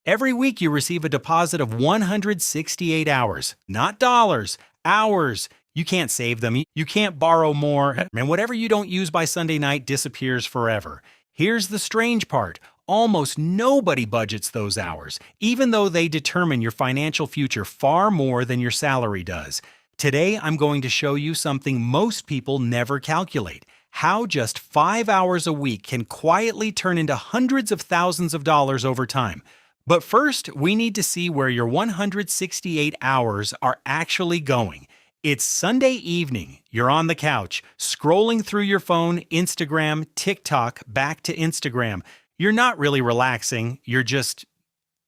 Every week you receive a deposit of 168 hours, not dollars, hours. You can't save them. You can't borrow more. And whatever you don't use by Sunday night disappears forever. Here's the strange part. Almost nobody budgets those hours, even though they determine your financial future far more than your salary does. Today, I'm going to show you something most people never calculate: how just 5 hours a week can quietly turn into hundreds of thousands of dollars over time. But first, we need to see where your 168 hours are actually going. It's Sunday evening. You're on the couch, scrolling through your phone, Instagram, TikTok, back to Instagram. You're not really relaxing, you're just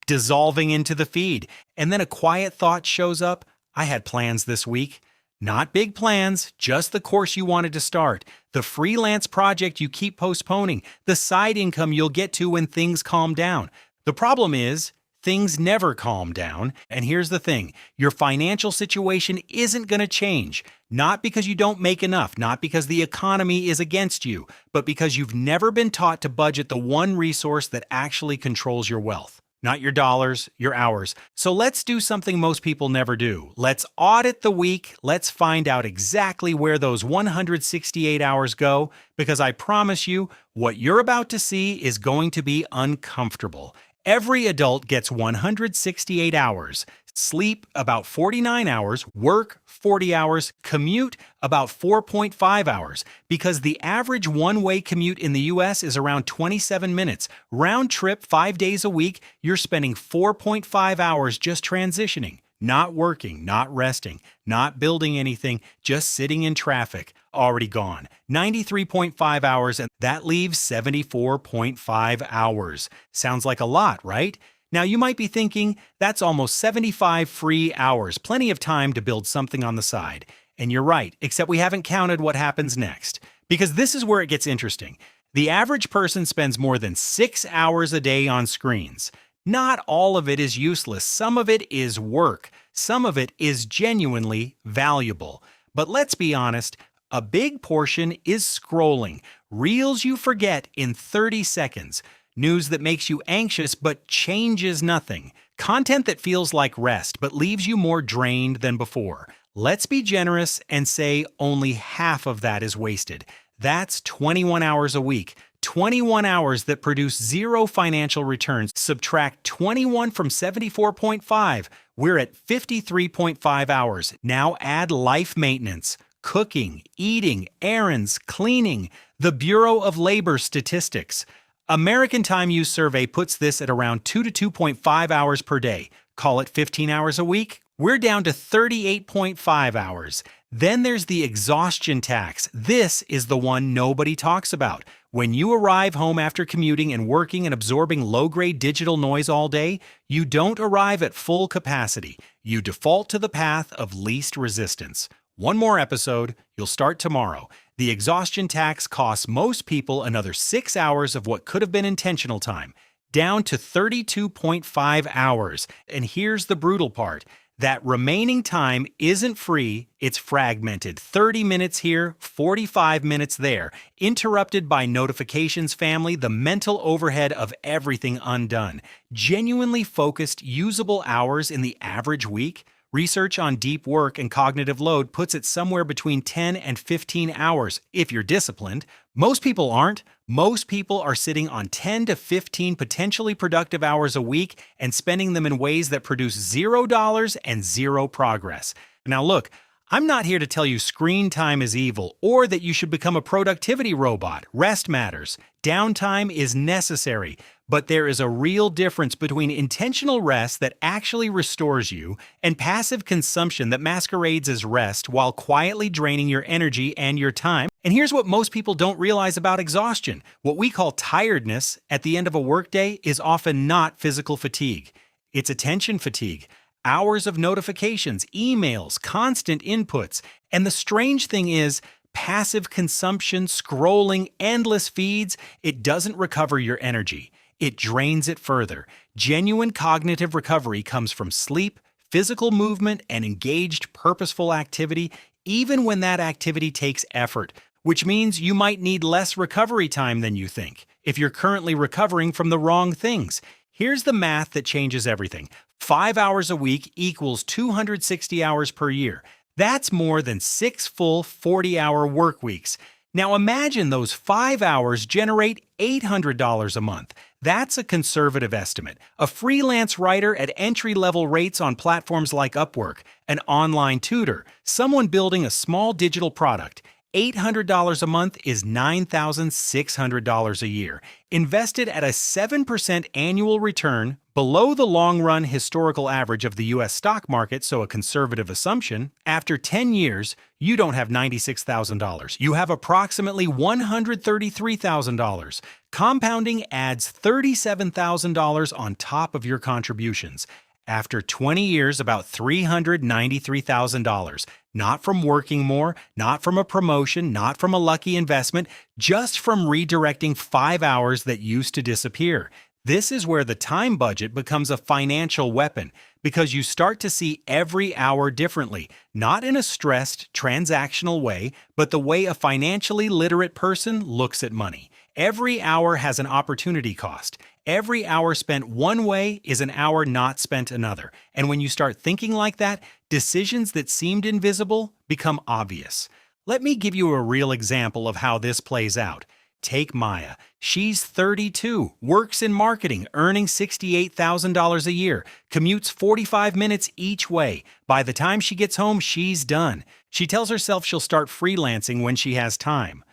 dissolving into the feed. And then a quiet thought shows up. I had plans this week. Not big plans, just the course you wanted to start, the freelance project you keep postponing, the side income you'll get to when things calm down. The problem is, things never calm down. And here's the thing: your financial situation isn't going to change. Not because you don't make enough, not because the economy is against you, but because you've never been taught to budget the one resource that actually controls your wealth. Not your dollars, your hours. So let's do something most people never do. Let's audit the week. Let's find out exactly where those 168 hours go, because I promise you, what you're about to see is going to be uncomfortable. Every adult gets 168 hours. Sleep about 49 hours, work 40 hours, commute about 4.5 hours, because the average one-way commute in the US is around 27 minutes. Round trip 5 days a week, you're spending 4.5 hours just transitioning, not working, not resting, not building anything, just sitting in traffic. Already gone. 93.5 hours, and that leaves 74.5 hours. Sounds like a lot, right? Now you might be thinking, that's almost 75 free hours, plenty of time to build something on the side. And you're right, except we haven't counted what happens next. Because this is where it gets interesting. The average person spends more than 6 hours a day on screens. Not all of it is useless. Some of it is work. Some of it is genuinely valuable. But let's be honest, a big portion is scrolling. Reels you forget in 30 seconds. News that makes you anxious but changes nothing. Content that feels like rest but leaves you more drained than before. Let's be generous and say only half of that is wasted. That's 21 hours a week. 21 hours that produce zero financial returns. Subtract 21 from 74.5. We're at 53.5 hours. Now add life maintenance. Cooking, eating, errands, cleaning, the Bureau of Labor Statistics. American Time Use Survey puts this at around 2 to 2.5 hours per day. Call it 15 hours a week. We're down to 38.5 hours. Then there's the exhaustion tax. This is the one nobody talks about. When you arrive home after commuting and working and absorbing low-grade digital noise all day, you don't arrive at full capacity. You default to the path of least resistance. One more episode, you'll start tomorrow. The exhaustion tax costs most people another 6 hours of what could have been intentional time, down to 32.5 hours. And here's the brutal part. That remaining time isn't free, it's fragmented. 30 minutes here, 45 minutes there, interrupted by notifications, family, the mental overhead of everything undone. Genuinely focused, usable hours in the average week? Research on deep work and cognitive load puts it somewhere between 10 and 15 hours, if you're disciplined. Most people aren't. Most people are sitting on 10 to 15 potentially productive hours a week and spending them in ways that produce $0 and zero progress. Now look, I'm not here to tell you screen time is evil or that you should become a productivity robot. Rest matters. Downtime is necessary. But there is a real difference between intentional rest that actually restores you and passive consumption that masquerades as rest while quietly draining your energy and your time. And here's what most people don't realize about exhaustion. What we call tiredness at the end of a workday is often not physical fatigue. It's attention fatigue. Hours of notifications, emails, constant inputs. And the strange thing is, passive consumption, scrolling, endless feeds, it doesn't recover your energy. It drains it further. Genuine cognitive recovery comes from sleep, physical movement, and engaged, purposeful activity, even when that activity takes effort, which means you might need less recovery time than you think if you're currently recovering from the wrong things. Here's the math that changes everything. 5 hours a week equals 260 hours per year. That's more than 6 full 40-hour work weeks. Now imagine those 5 hours generate $800 a month. That's a conservative estimate. A freelance writer at entry-level rates on platforms like Upwork, an online tutor, someone building a small digital product. $800 a month is $9,600 a year. Invested at a 7% annual return, below the long-run historical average of the U.S. stock market, so a conservative assumption, after 10 years, you don't have $96,000. You have approximately $133,000. Compounding adds $37,000 on top of your contributions. After 20 years, about $393,000. Not from working more, not from a promotion, not from a lucky investment, just from redirecting 5 hours that used to disappear. This is where the time budget becomes a financial weapon, because you start to see every hour differently, not in a stressed, transactional way, but the way a financially literate person looks at money. Every hour has an opportunity cost. Every hour spent one way is an hour not spent another. And when you start thinking like that, decisions that seemed invisible become obvious. Let me give you a real example of how this plays out. Take Maya. She's 32, works in marketing, earning $68,000 a year, commutes 45 minutes each way. By the time she gets home, she's done. She tells herself she'll start freelancing when she has time.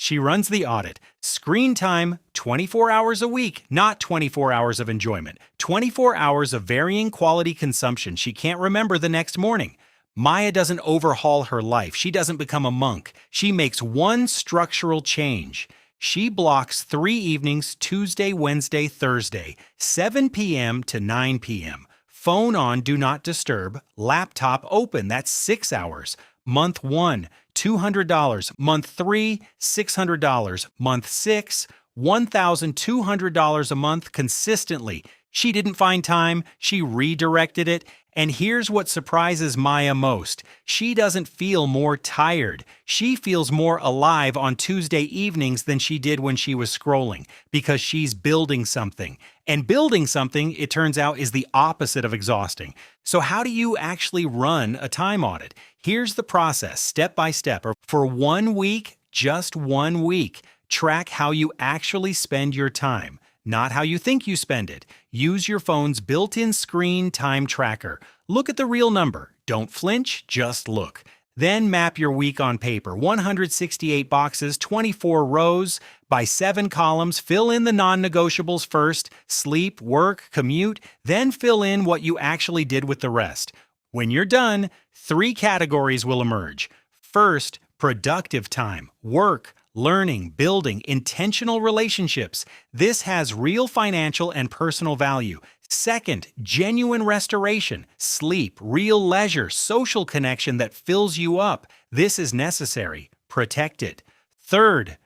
She runs the audit. Screen time, 24 hours a week, not 24 hours of enjoyment. 24 hours of varying quality consumption. She can't remember the next morning. Maya doesn't overhaul her life. She doesn't become a monk. She makes one structural change. She blocks 3 evenings, Tuesday, Wednesday, Thursday, 7 p.m. to 9 p.m. Phone on, do not disturb. Laptop open, that's 6 hours. Month 1, $200. Month 3, $600. Month 6, $1,200 a month consistently. She didn't find time, she redirected it. And here's what surprises Maya most. She doesn't feel more tired. She feels more alive on Tuesday evenings than she did when she was scrolling, because she's building something. And building something, it turns out, is the opposite of exhausting. So how do you actually run a time audit? Here's the process, step by step. For 1 week, just 1 week, track how you actually spend your time, not how you think you spend it. Use your phone's built-in screen time tracker. Look at the real number. Don't flinch, just look. Then map your week on paper. 168 boxes, 24 rows, by 7 columns. Fill in the non-negotiables first, sleep, work, commute, then fill in what you actually did with the rest. When you're done, 3 categories will emerge. First, productive time, work, learning, building, intentional relationships. This has real financial and personal value. Second, genuine restoration, sleep, real leisure, social connection that fills you up. This is necessary. Protect it. Third,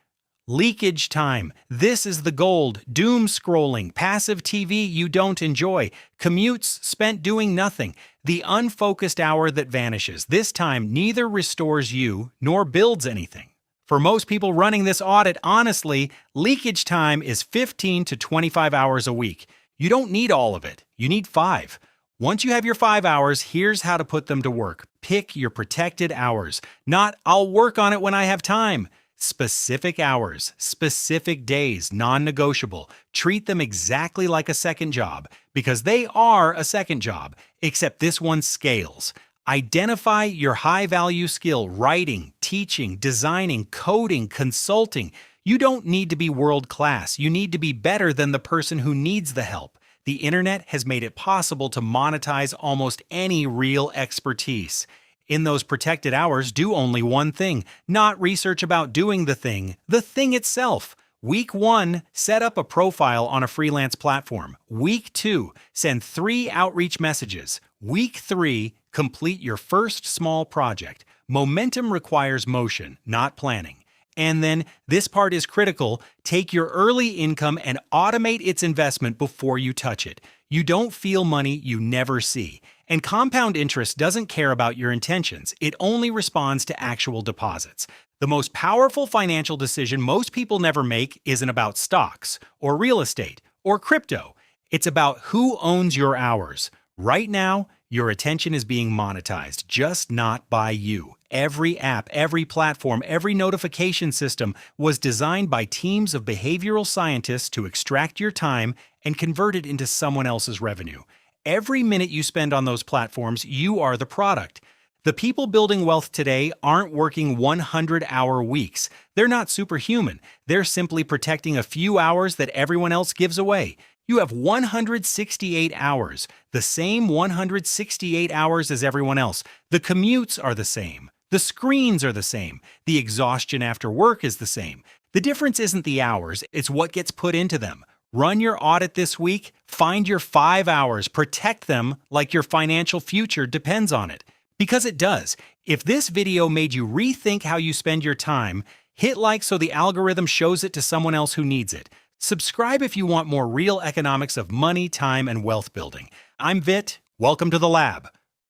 leakage time. This is the gold. Doom scrolling, passive TV you don't enjoy, commutes spent doing nothing, the unfocused hour that vanishes. This time neither restores you nor builds anything. For most people running this audit, honestly, leakage time is 15 to 25 hours a week. You don't need all of it. You need 5. Once you have your 5 hours, here's how to put them to work. Pick your protected hours. Not, I'll work on it when I have time. Specific hours, specific days, non-negotiable. Treat them exactly like a second job, because they are a second job, except this one scales. Identify your high-value skill: writing, teaching, designing, coding, consulting. You don't need to be world-class. You need to be better than the person who needs the help. The internet has made it possible to monetize almost any real expertise. In those protected hours, do only one thing, not research about doing the thing itself. Week 1, set up a profile on a freelance platform. Week 2, send 3 outreach messages. Week 3, complete your first small project. Momentum requires motion, not planning. And then, this part is critical, take your early income and automate its investment before you touch it. You don't feel money you never see. And compound interest doesn't care about your intentions. It only responds to actual deposits. The most powerful financial decision most people never make isn't about stocks, or real estate, or crypto. It's about who owns your hours. Right now, your attention is being monetized, just not by you. Every app, every platform, every notification system was designed by teams of behavioral scientists to extract your time and convert it into someone else's revenue. Every minute you spend on those platforms, you are the product. The people building wealth today aren't working 100-hour weeks. They're not superhuman. They're simply protecting a few hours that everyone else gives away. You have 168 hours, the same 168 hours as everyone else. The commutes are the same. The screens are the same. The exhaustion after work is the same. The difference isn't the hours, it's what gets put into them. Run your audit this week, find your 5 hours, protect them like your financial future depends on it. Because it does. If this video made you rethink how you spend your time, hit like so the algorithm shows it to someone else who needs it. Subscribe if you want more real economics of money, time, and wealth building. I'm Vit. Welcome to the lab.